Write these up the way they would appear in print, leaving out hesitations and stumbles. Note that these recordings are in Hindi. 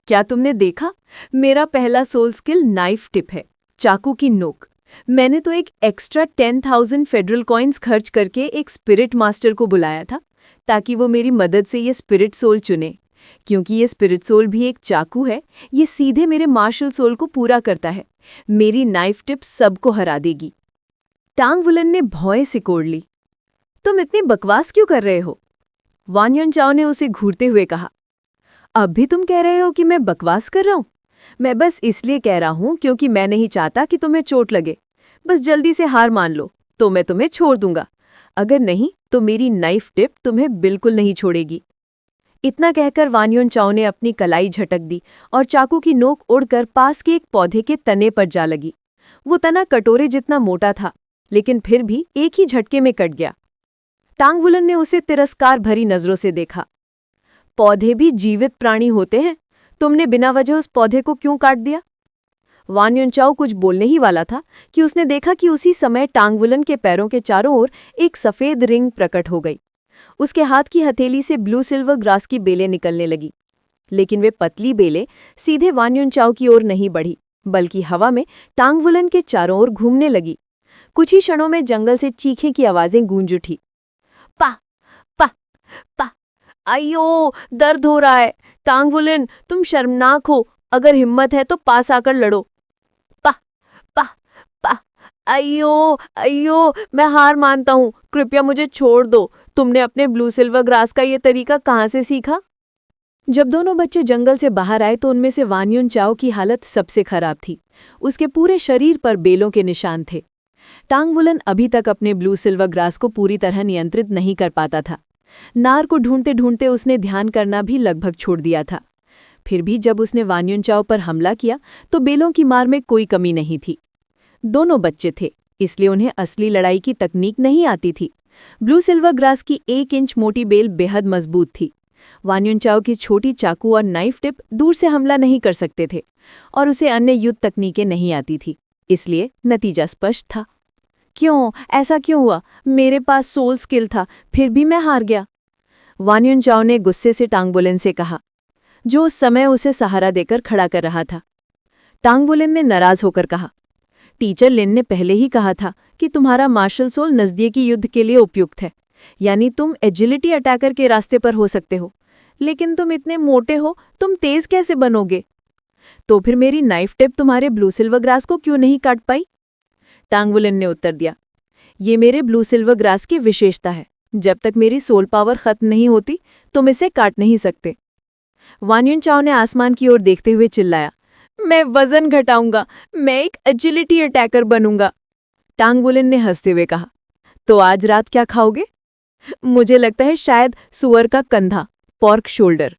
क्या तुमने देखा? मेरा पहला सोल स्किल नाइफ टिप है, चाकू की नोक। मैंने तो एक एक्स्ट्रा 10,000 फेडरल कॉइन्स खर्च करके एक स्पिरिट मास्टर को बुलाया था ताकि वो मेरी मदद से ये स्पिरिट सोल चुने। क्योंकि ये स्पिरिट सोल भी एक चाकू है, ये सीधे मेरे मार्शल सोल को पूरा करता है। मेरी नाइफ टिप सबको हरा देगी। टांग वुलन ने भौं सिकोड़ ली। तुम इतनी बकवास क्यों कर रहे हो? वान युनचाओ ने उसे घूरते हुए कहा। अब भी तुम कह रहे हो कि मैं बकवास कर रहा हूं? मैं बस इसलिए कह रहा हूं क्योंकि मैं नहीं चाहता कि तुम्हें चोट लगे। बस जल्दी से हार मान लो तो मैं तुम्हें छोड़ दूंगा, अगर नहीं तो मेरी नाइफ टिप तुम्हें बिल्कुल नहीं छोड़ेगी। इतना कहकर वान युनचाओ ने अपनी कलाई झटक दी और चाकू की नोक उड़कर पास के एक पौधे के तने पर जा लगी। वो तना कटोरे जितना मोटा था, लेकिन फिर भी एक ही झटके में कट गया। टांग वुलन ने उसे तिरस्कार भरी नजरों से देखा। पौधे भी जीवित प्राणी होते हैं, तुमने बिना वजह उस पौधे को क्यों काट दिया? वान युनचाओ कुछ बोलने ही वाला था कि उसने देखा कि उसी समय टांग वुलन के पैरों के चारों ओर एक सफेद रिंग प्रकट हो गई। उसके हाथ की हथेली से ब्लू सिल्वर ग्रास की बेलें निकलने लगी, लेकिन वे पतली बेलें सीधे वान युनचाओ की ओर नहीं बढ़ी, बल्कि हवा में टांग वुलन के चारों ओर घूमने लगी। कुछ ही क्षणों में जंगल से चीखें की आवाजें गूंज उठी। पा पा पा, अयो दर्द हो रहा है। टांग वुलन, तुम शर्मनाक हो, अगर हिम्मत है तो पास आकर लड़ो। पा पा पा, अयो अयो, मैं हार मानता हूँ, कृपया मुझे छोड़ दो। तुमने अपने ब्लू सिल्वर ग्रास का ये तरीका कहाँ से सीखा? जब दोनों बच्चे जंगल से बाहर आए तो उनमें से वान युनचाओ की हालत सबसे खराब थी। उसके पूरे शरीर पर बेलों के निशान थे। टांग वुलन अभी तक अपने ब्लू सिल्वर ग्रास को पूरी तरह नियंत्रित नहीं कर पाता था। नार को ढूंढते ढूंढते उसने ध्यान करना भी लगभग छोड़ दिया था। फिर भी जब उसने वान युनचाओ पर हमला किया तो बेलों की मार में कोई कमी नहीं थी। दोनों बच्चे थे, इसलिए उन्हें असली लड़ाई की तकनीक नहीं आती थी। ब्लू सिल्वर ग्रास की 1 इंच मोटी बेल बेहद मजबूत थी। वान युनचाओ की छोटी चाकू और नाइफ टिप दूर से हमला नहीं कर सकते थे, और उसे अन्य युद्ध तकनीकें नहीं आती थी, इसलिए नतीजा स्पष्ट था। क्यों, ऐसा क्यों हुआ? मेरे पास सोल स्किल था, फिर भी मैं हार गया। वान युनचाओ ने गुस्से से टांग वुलन से कहा, जो उस समय उसे सहारा देकर खड़ा कर रहा था। टांग वुलन ने नाराज होकर कहा, टीचर लिन ने पहले ही कहा था कि तुम्हारा मार्शल सोल नज़दीकी युद्ध के लिए उपयुक्त है, यानी तुम एजिलिटी अटैकर के रास्ते पर हो सकते हो, लेकिन तुम इतने मोटे हो, तुम तेज कैसे बनोगे? तो फिर मेरी नाइफ टिप तुम्हारे ब्लू सिल्वर ग्रास को क्यों नहीं काट पाई? टांग वुलन ने उत्तर दिया, ये मेरे ब्लू सिल्वर ग्रास की विशेषता है, जब तक मेरी सोल पावर खत्म नहीं होती तुम इसे काट नहीं सकते। वान युनचाओ ने आसमान की ओर देखते हुए चिल्लाया, मैं वजन घटाऊंगा, मैं एक एजिलिटी अटैकर बनूंगा। टांग वुलन ने हंसते हुए कहा, तो आज रात क्या खाओगे? मुझे लगता है शायद सुअर का कंधा, पॉर्क शोल्डर।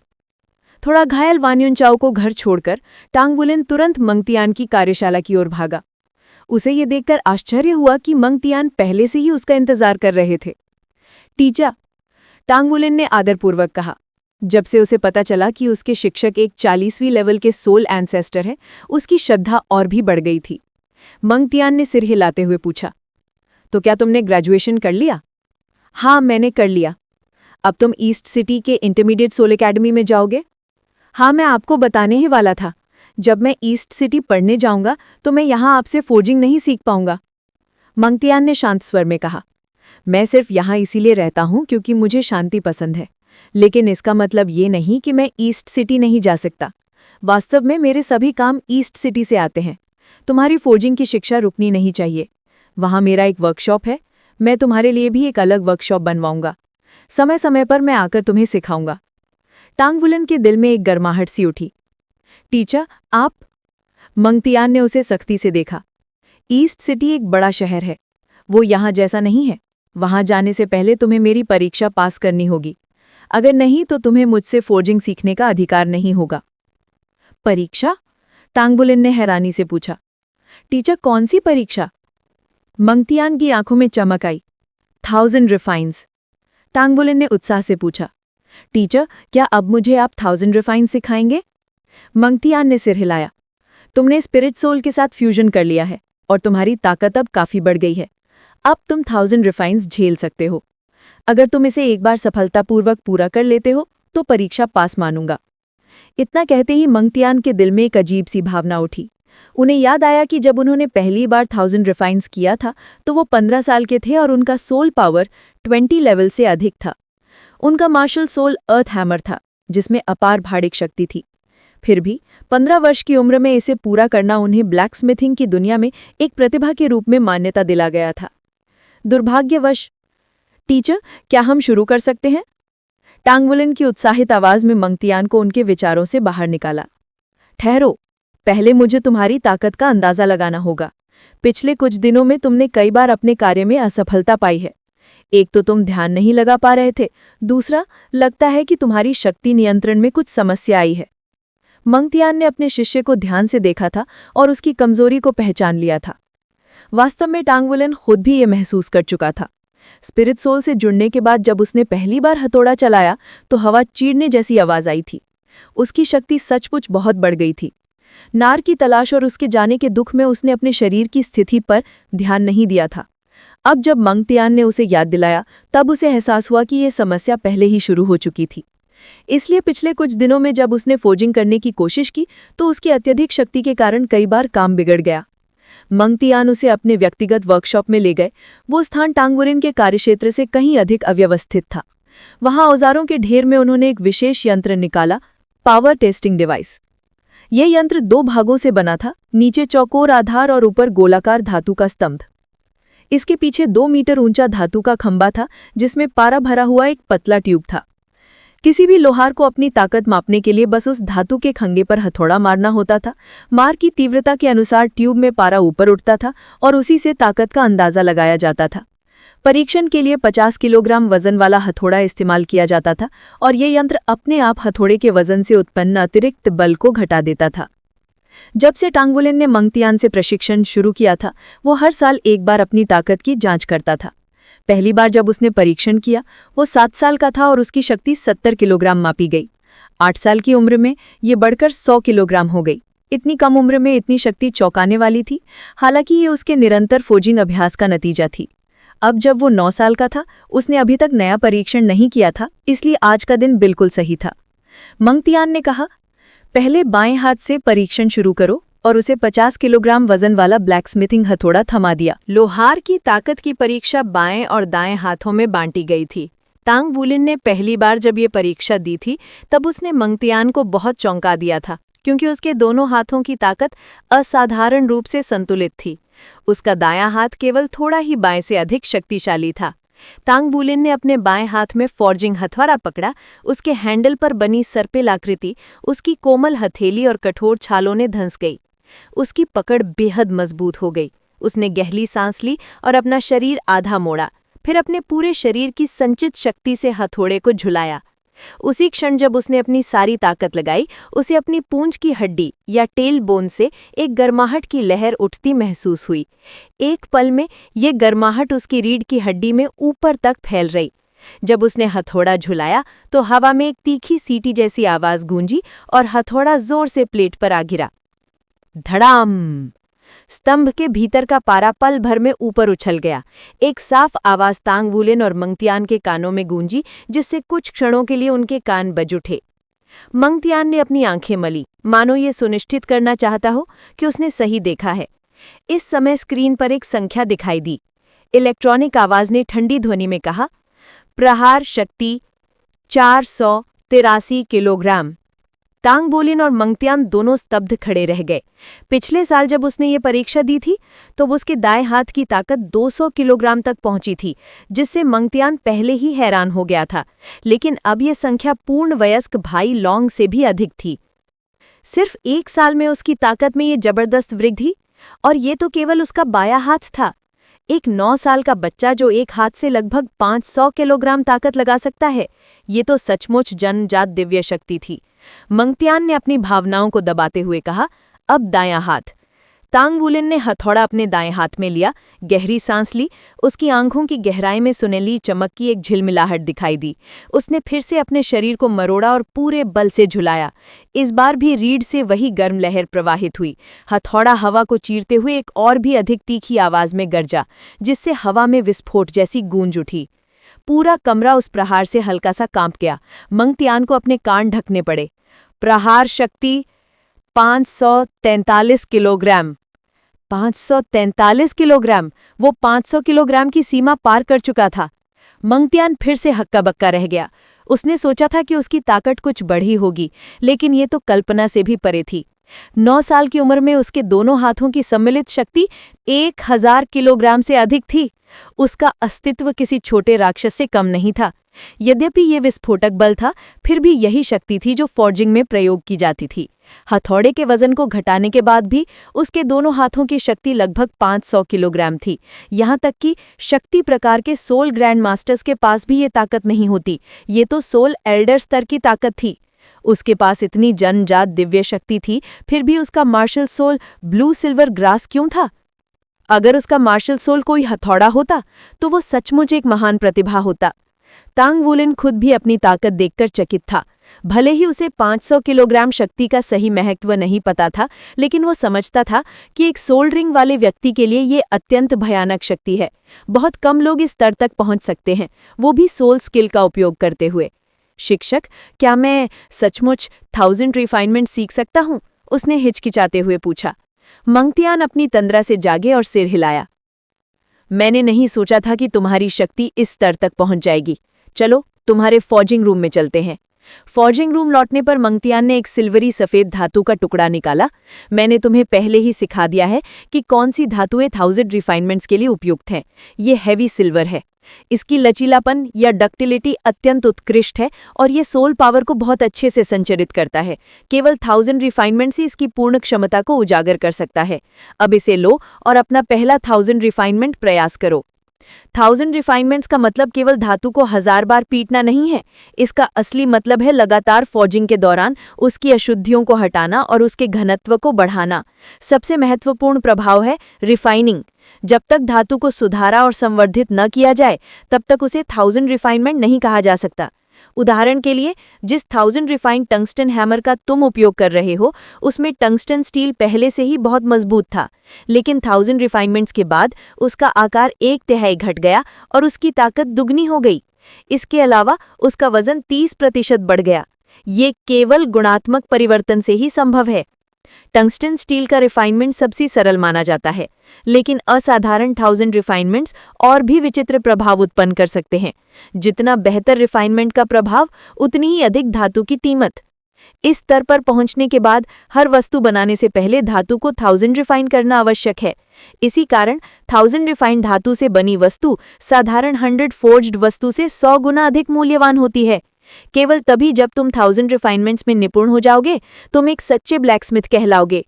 थोड़ा घायल वान युनचाओ को घर छोड़कर टांग वुलन तुरंत मंगतियान की कार्यशाला की ओर भागा। उसे ये देखकर आश्चर्य हुआ कि मंगतियान पहले से ही उसका इंतजार कर रहे थे। टीचा, टांग वुलन ने आदरपूर्वक कहा। जब से उसे पता चला कि उसके शिक्षक एक 40वीं लेवल के सोल एंसेस्टर है, उसकी श्रद्धा और भी बढ़ गई थी। मंगतियान ने सिर हिलाते हुए पूछा, तो क्या तुमने ग्रेजुएशन कर लिया? हाँ, मैंने कर लिया। अब तुम ईस्ट सिटी के इंटरमीडिएट सोल एकेडमी में जाओगे? हाँ, मैं आपको बताने ही वाला था। जब मैं ईस्ट सिटी पढ़ने जाऊंगा तो मैं यहाँ आपसे फोर्जिंग नहीं सीख पाऊंगा। मंगतियान ने शांत स्वर में कहा, मैं सिर्फ यहाँ इसीलिए रहता हूँ क्योंकि मुझे शांति पसंद है, लेकिन इसका मतलब ये नहीं कि मैं ईस्ट सिटी नहीं जा सकता। वास्तव में मेरे सभी काम ईस्ट सिटी से आते हैं। तुम्हारी फोर्जिंग की शिक्षा रुकनी नहीं चाहिए। वहाँ मेरा एक वर्कशॉप है, मैं तुम्हारे लिए भी एक अलग वर्कशॉप बनवाऊंगा। समय समय पर मैं आकर तुम्हें सिखाऊंगा। टांग वुलन के दिल में एक गर्माहट सी उठी। टीचर, आप? मंगतियान ने उसे सख्ती से देखा। ईस्ट सिटी एक बड़ा शहर है, वो यहाँ जैसा नहीं है। वहाँ जाने से पहले तुम्हें मेरी परीक्षा पास करनी होगी, अगर नहीं तो तुम्हें मुझसे फोर्जिंग सीखने का अधिकार नहीं होगा। परीक्षा? टांग वुलन ने हैरानी से पूछा। टीचर, कौन सी परीक्षा? मंगतियान की आंखों में चमक आई। 1000 रिफाइन्स। टांग वुलन ने उत्साह से पूछा। टीचर, क्या अब मुझे आप 1000 रिफाइन्स सिखाएंगे? मंगतियान ने सिर हिलाया। तुमने स्पिरिट सोल के साथ फ्यूजन कर लिया है और तुम्हारी ताकत अब काफी बढ़ गई है। अब तुम 1000 रिफाइन्स झेल सकते हो। अगर तुम इसे एक बार सफलतापूर्वक पूरा कर लेते हो तो परीक्षा पास मानूंगा। इतना कहते ही मंगतियान के दिल में एक अजीब सी भावना उठी। उन्हें याद आया कि जब उन्होंने पहली बार 1000 रिफाइन्स किया था तो वो 15 साल के थे और उनका सोल पावर 20 लेवल से अधिक था। उनका मार्शल सोल अर्थ हैमर था, जिसमें अपार भाड़िक शक्ति थी। फिर भी 15 वर्ष की उम्र में इसे पूरा करना उन्हें ब्लैक स्मिथिंग की दुनिया में एक प्रतिभा के रूप में मान्यता दिला गया था। दुर्भाग्यवश, टीचर, क्या हम शुरू कर सकते हैं? टांग वुलिन की उत्साहित आवाज में मंगतियान को उनके विचारों से बाहर निकाला। ठहरो, पहले मुझे तुम्हारी ताकत का अंदाजा लगाना होगा। पिछले कुछ दिनों में तुमने कई बार अपने कार्य में असफलता पाई है। एक तो तुम ध्यान नहीं लगा पा रहे थे, दूसरा लगता है कि तुम्हारी शक्ति नियंत्रण में कुछ समस्या आई है। मंगतियान ने अपने शिष्य को ध्यान से देखा था और उसकी कमजोरी को पहचान लिया था। वास्तव में टांग वुलिन खुद भी ये महसूस कर चुका था। स्पिरिट सोल से जुड़ने के बाद जब उसने पहली बार हथौड़ा चलाया तो हवा चीरने जैसी आवाज आई थी। उसकी शक्ति सचमुच बहुत बढ़ गई थी। नार की तलाश और उसके जाने के दुख में उसने अपने शरीर की स्थिति पर ध्यान नहीं दिया था। अब जब मंगतियान ने उसे याद दिलाया तब उसे एहसास हुआ कि यह समस्या पहले ही शुरू हो चुकी थी। इसलिए पिछले कुछ दिनों में जब उसने फोर्जिंग करने की कोशिश की तो उसकी अत्यधिक शक्ति के कारण कई बार काम बिगड़ गया। मंगतियान उसे अपने व्यक्तिगत वर्कशॉप में ले गए। वो स्थान टांग वुलिन के कार्यक्षेत्र से कहीं अधिक अव्यवस्थित था। वहां औजारों के ढेर में उन्होंने एक विशेष यंत्र निकाला, पावर टेस्टिंग डिवाइस। यह यंत्र 2 भागों से बना था, नीचे चौकोर आधार और ऊपर गोलाकार धातु का स्तंभ। इसके पीछे 2 मीटर ऊंचा धातु का खंभा था जिसमें पारा भरा हुआ एक पतला ट्यूब था। किसी भी लोहार को अपनी ताकत मापने के लिए बस उस धातु के खंगे पर हथौड़ा मारना होता था। मार की तीव्रता के अनुसार ट्यूब में पारा ऊपर उठता था और उसी से ताकत का अंदाजा लगाया जाता था। परीक्षण के लिए 50 किलोग्राम वजन वाला हथौड़ा इस्तेमाल किया जाता था और ये यंत्र अपने आप हथौड़े के वजन से उत्पन्न अतिरिक्त बल को घटा देता था। जब से टांग वुलिन ने मंगतियान से प्रशिक्षण शुरू किया था, वो हर साल एक बार अपनी ताकत की जांच करता था। पहली बार जब उसने परीक्षण किया, वो 7 साल का था और उसकी शक्ति 70 किलोग्राम मापी गई। 8 साल की उम्र में ये बढ़कर 100 किलोग्राम हो गई। इतनी कम उम्र में इतनी शक्ति चौंकाने वाली थी। हालांकि ये उसके निरंतर फोर्जिंग अभ्यास का नतीजा थी। अब जब वो 9 साल का था, उसने अभी तक नया परीक्षण नहीं किया था, इसलिए आज का दिन बिल्कुल सही था। मंगतियान ने कहा, पहले बाएं हाथ से परीक्षण शुरू करो, और उसे 50 किलोग्राम वजन वाला ब्लैकस्मिथिंग हथौड़ा थमा दिया। लोहार की ताकत की परीक्षा बाएं और दाएं हाथों में बांटी गई थी। टांग वुलिन ने पहली बार जब ये परीक्षा दी थी तब उसने मंगतियान को बहुत चौंका दिया था, क्योंकि उसके दोनों हाथों की ताकत असाधारण रूप से संतुलित थी। उसका दायां हाथ केवल थोड़ा ही बाएं से अधिक शक्तिशाली था। टांग वुलिन ने अपने बाएं हाथ में फॉर्जिंग हथौड़ा पकड़ा। उसके हैंडल पर बनी सर्पिल आकृति उसकी कोमल हथेली और कठोर छालों ने धंस गई। उसकी पकड़ बेहद मजबूत हो गई। उसने गहरी सांस ली और अपना शरीर आधा मोड़ा, फिर अपने पूरे शरीर की संचित शक्ति से हथौड़े को झुलाया। उसी क्षण जब उसने अपनी सारी ताकत लगाई, उसे अपनी पूंछ की हड्डी या टेल बोन से एक गर्माहट की लहर उठती महसूस हुई। एक पल में ये गर्माहट उसकी रीढ़ की हड्डी में ऊपर तक फैल रही। जब उसने हथौड़ा झुलाया तो हवा में एक तीखी सीटी जैसी आवाज गूंजी और हथौड़ा जोर से प्लेट पर आ गिरा। धड़ाम! स्तंभ के भीतर का पारा पल भर में ऊपर उछल गया। एक साफ आवाज टांग वुलिन और मंगतियान के कानों में गूंजी, जिससे कुछ क्षणों के लिए उनके कान बज उठे। मंगतियान ने अपनी आंखें मली, मानो ये सुनिश्चित करना चाहता हो कि उसने सही देखा है। इस समय स्क्रीन पर एक संख्या दिखाई दी। इलेक्ट्रॉनिक आवाज ने ठंडी ध्वनि में कहा, प्रहार शक्ति 483 किलोग्राम। टांग वुलिन और मंगतियान दोनों स्तब्ध खड़े रह गए। पिछले साल जब उसने ये परीक्षा दी थी तो उसके दाएं हाथ की ताकत 200 किलोग्राम तक पहुंची थी, जिससे मंगतियान पहले ही हैरान हो गया था। लेकिन अब ये संख्या पूर्ण वयस्क भाई लॉन्ग से भी अधिक थी। सिर्फ 1 साल में उसकी ताकत में ये जबरदस्त वृद्धि, और ये तो केवल उसका बायां हाथ था। एक 9 साल का बच्चा जो एक हाथ से लगभग 500 किलोग्राम ताकत लगा सकता है, ये तो सचमुच जन्मजात दिव्य शक्ति थी। मंगतियान ने अपनी भावनाओं को दबाते हुए कहा, अब दायां हाथ। टांग वुलिन ने हथौड़ा अपने दाएं हाथ में लिया, गहरी सांस ली। उसकी आंखों की गहराई में सुनहली चमक की एक झिलमिलाहट दिखाई दी। उसने फिर से अपने शरीर को मरोड़ा और पूरे बल से झुलाया। इस बार भी रीढ़ से वही गर्म लहर प्रवाहित हुई। हथौड़ा हवा को चीरते हुए एक और भी अधिक तीखी आवाज में गरजा, जिससे हवा में विस्फोट जैसी गूंज उठी। पूरा कमरा उस प्रहार से हल्का सा कांप गया। मंगतियान को अपने कान ढकने पड़े। प्रहार शक्ति 543 किलोग्राम। 543 किलोग्राम! वो 500 किलोग्राम की सीमा पार कर चुका था। मंगत्यान फिर से हक्का बक्का रह गया। उसने सोचा था कि उसकी ताकत कुछ बढ़ी होगी, लेकिन ये तो कल्पना से भी परे थी। 9 साल की उम्र में उसके दोनों हाथों की सम्मिलित शक्ति 1000 किलोग्राम से अधिक थी। उसका अस्तित्व किसी छोटे राक्षस से कम नहीं था। यद्यपि ये विस्फोटक बल था, फिर भी यही शक्ति थी जो फॉर्जिंग में प्रयोग की जाती थी। हथौड़े के वजन को घटाने के बाद भी उसके दोनों हाथों की शक्ति लगभग 500 किलोग्राम थी। यहाँ तक कि शक्ति प्रकार के सोल ग्रैंड मास्टर्स के पास भी ये ताकत नहीं होती। ये तो सोल एल्डर स्तर की ताकत थी। उसके पास इतनी जन्मजात दिव्य शक्ति थी, फिर भी उसका martial soul blue silver grass क्यों था? अगर उसका मार्शल सोल कोई हथौड़ा होता तो वो सचमुच एक महान प्रतिभा होता। तांग वुलिन खुद भी अपनी ताकत देखकर चकित था। भले ही उसे 500 किलोग्राम शक्ति का सही महत्व नहीं पता था, लेकिन वो समझता था कि एक सोल रिंग वाले व्यक्ति के लिए ये अत्यंत भयानक शक्ति है। बहुत कम लोग इस स्तर तक पहुंच सकते हैं, वो भी सोल स्किल का उपयोग करते हुए। शिक्षक, क्या मैं सचमुच 1000 रिफाइनमेंट सीख सकता हूँ? उसने हिचकिचाते हुए पूछा। मंगत्यान अपनी तंद्रा से जागे और सिर हिलाया। मैंने नहीं सोचा था कि तुम्हारी शक्ति इस स्तर तक पहुंच जाएगी। चलो, तुम्हारे फॉर्जिंग रूम में चलते हैं। फॉर्जिंग रूम लौटने पर मंगत्यान ने एक सिल्वरी सफेद धातु का टुकड़ा निकाला। मैंने तुम्हें पहले ही सिखा दिया है कि कौन सी धातुएं 1000 रिफाइनमेंट्स के लिए उपयुक्त हैं। ये हैवी सिल्वर है। इसकी लचीलापन या डक्टिलिटी अत्यंत उत्कृष्ट है और ये सोल पावर को बहुत अच्छे से संचरित करता है। केवल 1000 रिफाइनमेंट से इसकी पूर्ण क्षमता को उजागर कर सकता है। अब इसे लो और अपना पहला 1000 रिफाइनमेंट प्रयास करो। 1000 रिफाइनमेंट्स का मतलब केवल धातु को 1000 बार पीटना नहीं है। इसका असली मतलब है लगातार फॉर्जिंग के दौरान उसकी अशुद्धियों को हटाना और उसके घनत्व को बढ़ाना। सबसे महत्वपूर्ण प्रभाव है रिफाइनिंग। जब तक धातु को सुधारा और संवर्धित न किया जाए, तब तक उसे 1000 रिफाइनमेंट नहीं कहा जा सकता। उदाहरण के लिए, जिस 1000 रिफाइंड टंगस्टन हैमर का तुम उपयोग कर रहे हो, उसमें टंगस्टन स्टील पहले से ही बहुत मजबूत था, लेकिन 1000 रिफाइनमेंट्स के बाद उसका आकार 1/3 घट गया और उसकी ताकत दुगनी हो गई। इसके अलावा उसका वजन 30% बढ़ गया। ये केवल गुणात्मक परिवर्तन से ही संभव है। टंगस्टन स्टील का रिफाइनमेंट सबसे सरल माना जाता है, लेकिन असाधारण 1000 रिफाइनमेंट्स और भी विचित्र प्रभाव उत्पन्न कर सकते हैं। जितना बेहतर रिफाइनमेंट का प्रभाव, उतनी ही अधिक धातु की कीमत। इस स्तर पर पहुंचने के बाद हर वस्तु बनाने से पहले धातु को 1000 रिफाइन करना आवश्यक है। इसी कारण 1000 रिफाइंड धातु से बनी वस्तु साधारण 100 फोर्ज्ड वस्तु से 100 गुना अधिक मूल्यवान होती है। केवल तभी जब तुम 1000 रिफाइनमेंट्स में निपुण हो जाओगे, तुम एक सच्चे ब्लैकस्मिथ कहलाओगे।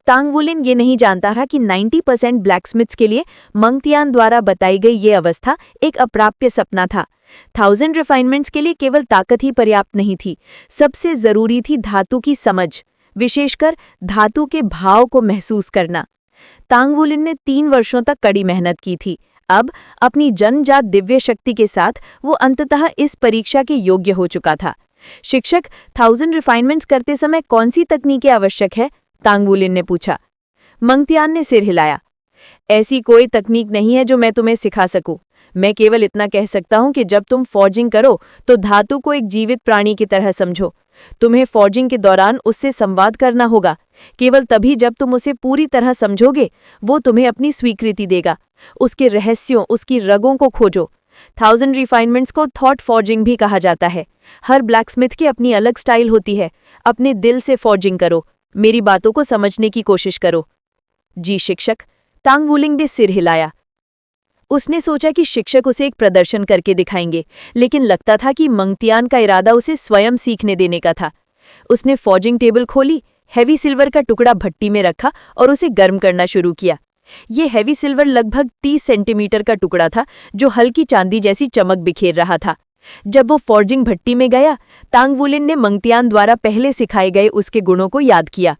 तांग वुलिन ये नहीं जानता था कि 90% ब्लैकस्मिथ्स के लिए मंगत्यान द्वारा बताई गई ये अवस्था एक अप्राप्य सपना था। 1000 रिफाइनमेंट्स के लिए केवल ताकत ही पर्याप्त नहीं थी, सबसे जरूरी थी धातु की समझ, विशेषकर धातु के भाव को महसूस करना। तांग वुलिन ने 3 वर्षों तक कड़ी मेहनत की थी। अब अपनी जन्मजात दिव्य शक्ति के साथ वो अंततः इस परीक्षा के योग्य हो चुका था। शिक्षक, 1000 रिफाइनमेंट्स करते समय कौन सी तकनीकें आवश्यक है? तांग वुलिन ने पूछा। मंगत्यान ने सिर हिलाया। ऐसी कोई तकनीक नहीं है जो मैं तुम्हें सिखा सकूं। मैं केवल इतना कह सकता हूं कि जब तुम फॉर्जिंग करो तो धातु को एक जीवित प्राणी की तरह समझो। तुम्हें फॉर्जिंग के दौरान उससे संवाद करना होगा। केवल तभी जब तुम उसे पूरी तरह समझोगे, वो तुम्हें अपनी स्वीकृति देगा। उसके रहस्यों, उसकी रगों को खोजो। 1000 रिफाइनमेंट्स को थॉट फॉर्जिंग भी कहा जाता है। हर ब्लैकस्मिथ की अपनी अलग स्टाइल होती है। अपने दिल से फॉर्जिंग करो। मेरी बातों को समझने की कोशिश करो। जी शिक्षक, तांग वुलिन ने सिर हिलाया। उसने सोचा कि शिक्षक उसे एक प्रदर्शन करके दिखाएंगे, लेकिन लगता था कि मंगत्यान का इरादा उसे स्वयं सीखने देने का था। उसने फॉर्जिंग टेबल खोली, हैवी सिल्वर का टुकड़ा भट्टी में रखा और उसे गर्म करना शुरू किया। ये हैवी सिल्वर लगभग 30 सेंटीमीटर का टुकड़ा था, जो हल्की चांदी जैसी चमक बिखेर रहा था। जब वो फॉर्जिंग भट्टी में गया, तांग वुलिन ने मंगत्यान द्वारा पहले सिखाए गए उसके गुणों को याद किया।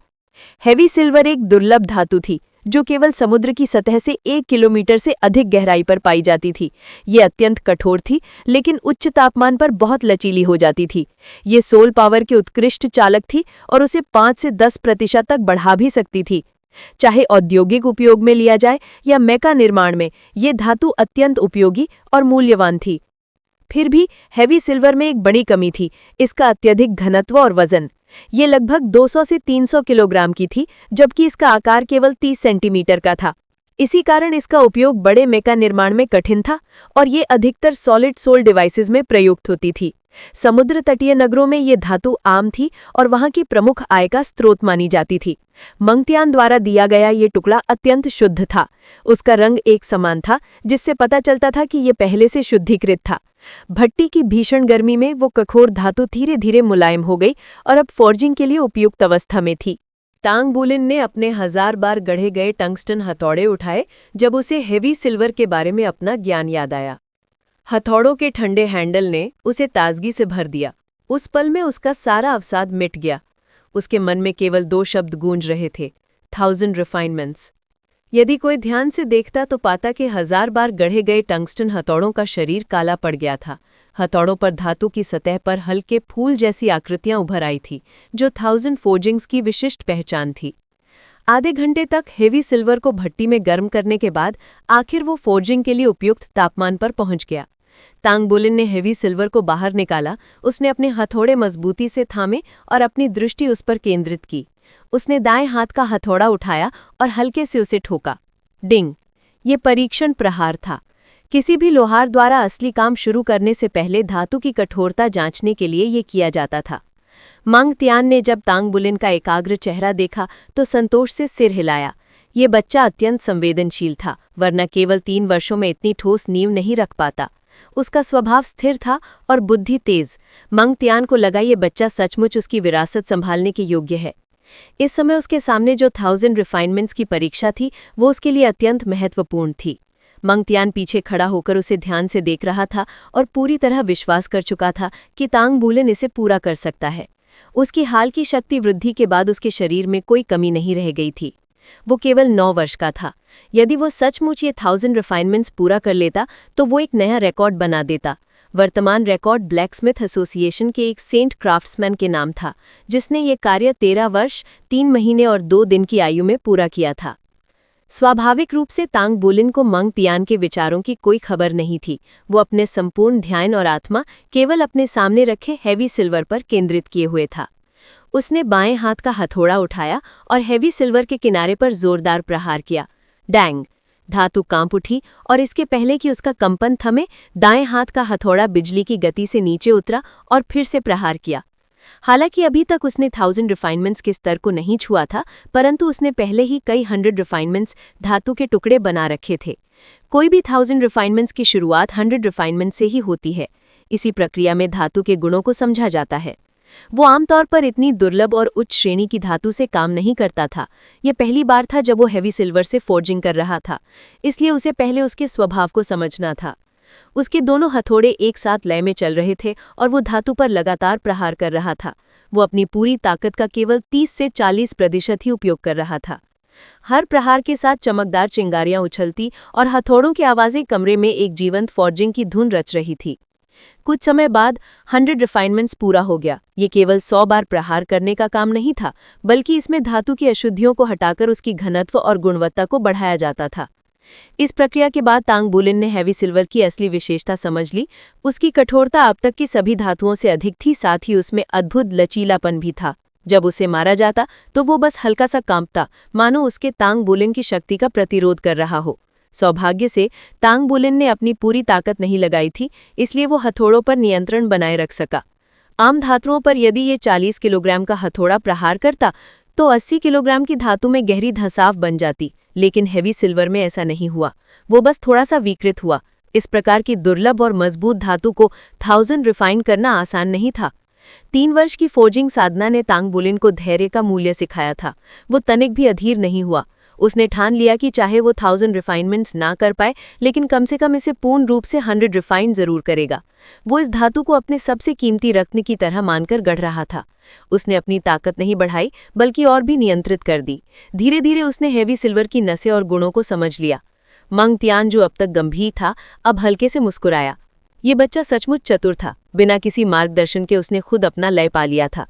हैवी सिल्वर एक दुर्लभ धातु थी, जो केवल समुद्र की सतह से 1 किलोमीटर से अधिक गहराई पर पाई जाती थी। ये अत्यंत कठोर थी, लेकिन उच्च तापमान पर बहुत लचीली हो जाती थी। ये सोल पावर के उत्कृष्ट चालक थी और उसे 5 से 10% तक बढ़ा भी सकती थी। चाहे औद्योगिक उपयोग में लिया जाए या मेका निर्माण में, ये धातु अत्यंत उपयोगी और मूल्यवान थी। फिर भी हैवी सिल्वर में एक बड़ी कमी थी, इसका अत्यधिक घनत्व और वजन। ये लगभग 200 से 300 किलोग्राम की थी, जबकि इसका आकार केवल 30 सेंटीमीटर का था। इसी कारण इसका उपयोग बड़े मेका निर्माण में कठिन था और ये अधिकतर सॉलिड सोल डिवाइसेस में प्रयुक्त होती थी। समुद्र तटीय नगरों में ये धातु आम थी और वहां की प्रमुख आय का स्रोत मानी जाती थी। मंगत्यान द्वारा दिया गया ये टुकड़ा अत्यंत शुद्ध था। उसका रंग एक समान था, जिससे पता चलता था कि ये पहले से शुद्धिकृत था। भट्टी की भीषण गर्मी में वो कठोर धातु धीरे धीरे मुलायम हो गई और अब फॉर्जिंग के लिए उपयुक्त अवस्था में थी। तांग बुलिन ने अपने 1000 बार गढ़े गए टंगस्टन हथौड़े उठाए जब उसे हेवी सिल्वर के बारे में अपना ज्ञान याद आया। हथौड़ों के ठंडे हैंडल ने उसे ताजगी से भर दिया। उस पल में उसका सारा अवसाद मिट गया। उसके मन में केवल 2 शब्द गूंज रहे थे, 1000 रिफाइनमेंट्स। यदि कोई ध्यान से देखता तो पाता कि 1000 बार गढ़े गए टंगस्टन हथौड़ों का शरीर काला पड़ गया था। हथौड़ों पर धातु की सतह पर हल्के फूल जैसी आकृतियां उभर आई थी, जो 1000 फोर्जिंग्स की विशिष्ट पहचान थी। आधे घंटे तक हेवी सिल्वर को भट्टी में गर्म करने के बाद आखिर वो फोर्जिंग के लिए उपयुक्त तापमान पर पहुंच गया। तांग बुलिन ने हेवी सिल्वर को बाहर निकाला। उसने अपने हथौड़े मजबूती से थामे और अपनी दृष्टि उस पर केंद्रित की। उसने दाएं हाथ का हथौड़ा उठाया और हल्के से उसे ठोका। डिंग! ये परीक्षण प्रहार था। किसी भी लोहार द्वारा असली काम शुरू करने से पहले धातु की कठोरता जांचने के लिए ये किया जाता था। मंगत्यान ने जब तांग बुलिन का एकाग्र चेहरा देखा तो संतोष से सिर हिलाया। ये बच्चा अत्यंत संवेदनशील था, वरना केवल 3 वर्षों में इतनी ठोस नींव नहीं रख पाता। उसका स्वभाव स्थिर था और बुद्धि तेज। मंगत्यान को लगा ये बच्चा सचमुच उसकी विरासत संभालने के योग्य है। इस समय उसके सामने जो 1000 रिफाइनमेंट्स की परीक्षा थी, वो उसके लिए अत्यंत महत्वपूर्ण थी। मंगत्यान पीछे खड़ा होकर उसे ध्यान से देख रहा था और पूरी तरह विश्वास कर चुका था कि तांग बुलिन इसे पूरा कर सकता है। उसकी हाल की शक्ति वृद्धि के बाद उसके शरीर में कोई कमी नहीं रह गई थी। वो केवल 9 वर्ष का था। यदि वो सचमुच ये 1000 रिफाइनमेंट्स पूरा कर लेता तो वो एक नया रिकॉर्ड बना देता। वर्तमान रिकॉर्ड ब्लैकस्मिथ एसोसिएशन के एक सेंट क्राफ्ट्समैन के नाम था, जिसने ये कार्य 13 वर्ष 3 महीने और 2 दिन की आयु में पूरा किया था। स्वाभाविक रूप से तांग बुलिन को मंगत्यान के विचारों की कोई खबर नहीं थी। वो अपने संपूर्ण ध्यान और आत्मा केवल अपने सामने रखे हैवी सिल्वर पर केंद्रित किए हुए था। उसने बाएं हाथ का हथौड़ा उठाया और हैवी सिल्वर के किनारे पर जोरदार प्रहार किया। डैंग! धातु कांप उठी और इसके पहले कि उसका कंपन थमे, दाएं हाथ का हथौड़ा बिजली की गति से नीचे उतरा और फिर से प्रहार किया। हालांकि अभी तक उसने 1000 रिफाइनमेंट्स के स्तर को नहीं छुआ था, परंतु उसने पहले ही कई 100 रिफाइनमेंट्स धातु के टुकड़े बना रखे थे। कोई भी 1000 रिफाइनमेंट्स की शुरुआत 100 रिफाइनमेंट से ही होती है। इसी प्रक्रिया में धातु के गुणों को समझा जाता है। वो आमतौर पर इतनी दुर्लभ और उच्च श्रेणी की धातु से काम नहीं करता था। यह पहली बार था जब वो हैवी सिल्वर से फोर्जिंग कर रहा था, इसलिए उसे पहले उसके स्वभाव को समझना था। उसके दोनों हथौड़े एक साथ लय में चल रहे थे और वो धातु पर लगातार प्रहार कर रहा था। वो अपनी पूरी ताकत का केवल 30 से 40% ही उपयोग कर रहा था। हर प्रहार के साथ चमकदार चिंगारियां उछलती और हथौड़ों की आवाजें कमरे में एक जीवंत फॉर्जिंग की धुन रच रही थी। कुछ समय बाद 100 रिफाइनमेंट्स पूरा हो गया। ये केवल 100 बार प्रहार करने का काम नहीं था, बल्कि इसमें धातु की अशुद्धियों को हटाकर उसकी घनत्व और गुणवत्ता को बढ़ाया जाता था। इस प्रक्रिया के बाद तांग बुलिन ने हैवी सिल्वर की असली विशेषता समझ ली। उसकी कठोरता अब तक की सभी धातुओं से अधिक थी, साथ ही उसमें अद्भुत लचीलापन भी था। जब उसे मारा जाता तो वो बस हल्का सा कांपता, मानो उसके तांग बुलिन की शक्ति का प्रतिरोध कर रहा हो। सौभाग्य से तांग बुलिन ने अपनी पूरी ताकत नहीं लगाई थी, इसलिए वो हथौड़ों पर नियंत्रण बनाए रख सका। आम धातुओं पर यदि ये 40 किलोग्राम का हथौड़ा प्रहार करता तो 80 किलोग्राम की धातु में गहरी धंसाव बन जाती, लेकिन हेवी सिल्वर में ऐसा नहीं हुआ। वो बस थोड़ा सा विकृत हुआ। इस प्रकार की दुर्लभ और मजबूत धातु को 1000 रिफाइन करना आसान नहीं था। 3 वर्ष की फोर्जिंग साधना ने तांग बुलिन को धैर्य का मूल्य सिखाया था। वो तनिक भी अधीर नहीं हुआ। उसने ठान लिया कि चाहे वो 1000 रिफाइनमेंट्स ना कर पाए, लेकिन कम से कम इसे पूर्ण रूप से 100 रिफाइन जरूर करेगा। वो इस धातु को अपने सबसे कीमती रत्न की तरह मानकर गढ़ रहा था। उसने अपनी ताकत नहीं बढ़ाई, बल्कि और भी नियंत्रित कर दी। धीरे धीरे उसने हेवी सिल्वर की नसें और गुणों को समझ लिया। मंगत्यान, जो अब तक गंभीर था, अब हल्के से मुस्कुराया। ये बच्चा सचमुच चतुर था। बिना किसी मार्गदर्शन के उसने खुद अपना लय पा लिया था।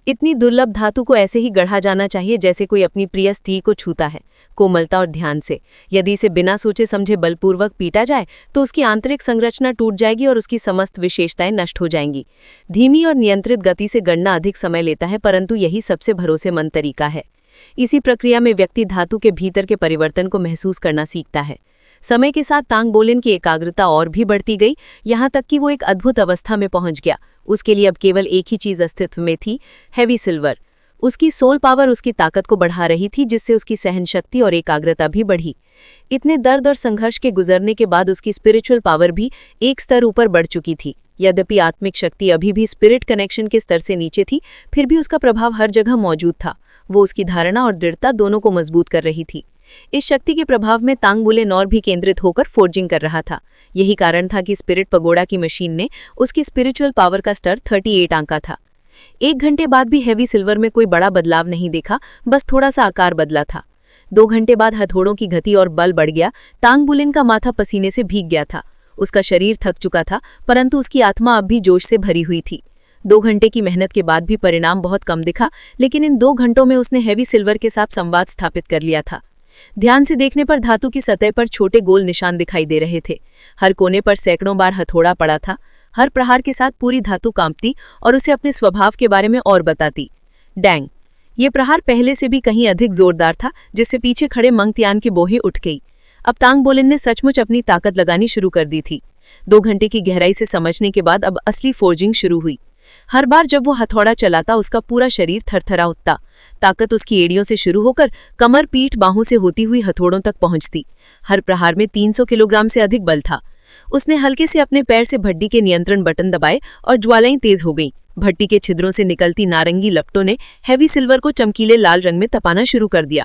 इतनी दुर्लभ धातु को ऐसे ही गढ़ा जाना चाहिए जैसे कोई अपनी प्रिय स्त्री को छूता है, कोमलता और ध्यान से। यदि इसे बिना सोचे समझे बलपूर्वक पीटा जाए तो उसकी आंतरिक संरचना टूट जाएगी और उसकी समस्त विशेषताएं नष्ट हो जाएंगी। धीमी और नियंत्रित गति से गढ़ना अधिक समय लेता है, परंतु यही सबसे भरोसेमंद तरीका है। इसी प्रक्रिया में व्यक्ति धातु के भीतर के परिवर्तन को महसूस करना सीखता है। समय के साथ तांग बोलिन की एकाग्रता और भी बढ़ती गई, यहाँ तक कि वो एक अद्भुत अवस्था में पहुंच गया। उसके लिए अब केवल एक ही चीज अस्तित्व में थी, हेवी सिल्वर। उसकी सोल पावर उसकी ताकत को बढ़ा रही थी, जिससे उसकी सहन शक्ति और एकाग्रता भी बढ़ी। इतने दर्द और संघर्ष के गुजरने के बाद उसकी स्पिरिचुअल पावर भी एक स्तर ऊपर बढ़ चुकी थी। यद्यपि आत्मिक शक्ति अभी भी स्पिरिट कनेक्शन के स्तर से नीचे थी, फिर भी उसका प्रभाव हर जगह मौजूद था। वो उसकी धारणा और दृढ़ता दोनों को मजबूत कर रही थी। इस शक्ति के प्रभाव में तांग बुलेन और भी केंद्रित होकर फोर्जिंग कर रहा था। यही कारण था कि स्पिरिट पगोड़ा की मशीन ने उसकी स्पिरिचुअल पावर का स्तर 38 आंका था। 1 घंटे बाद भी हेवी सिल्वर में कोई बड़ा बदलाव नहीं देखा, बस थोड़ा सा आकार बदला था। 2 घंटे बाद हथौड़ों की गति और बल बढ़ गया। तांग बुलेन का माथा पसीने से भीग गया था। उसका शरीर थक चुका था, परंतु उसकी आत्मा अब भी जोश से भरी हुई थी। 2 घंटे की मेहनत के बाद भी परिणाम बहुत कम दिखा, लेकिन इन 2 घंटों में उसने हेवी सिल्वर के साथ संवाद स्थापित कर लिया था। ध्यान से देखने पर धातु की सतह पर छोटे गोल निशान दिखाई दे रहे थे। हर कोने पर सैकड़ों बार हथौड़ा पड़ा था। हर प्रहार के साथ पूरी धातु कांपती और उसे अपने स्वभाव के बारे में और बताती। डैंग! ये प्रहार पहले से भी कहीं अधिक जोरदार था, जिससे पीछे खड़े मंगत्यान की बोहें उठ गई। अब तांग बोलिन ने सचमुच अपनी ताकत लगानी शुरू कर दी थी। 2 घंटे की गहराई से समझने के बाद अब असली फोर्जिंग शुरू हुई। हर बार जब वो हथौड़ा चलाता, उसका पूरा शरीर थरथरा उठता। ताकत उसकी एड़ियों से शुरू होकर कमर, पीठ, बाहों से होती हुई हथौड़ों तक पहुंचती। हर प्रहार में 300 किलोग्राम से अधिक बल था। उसने हल्के से अपने पैर से भट्टी के नियंत्रण बटन दबाए और ज्वालाएं तेज हो गईं। भट्टी के छिद्रों से निकलती नारंगी लपटों ने हेवी सिल्वर को चमकीले लाल रंग में तपाना शुरू कर दिया।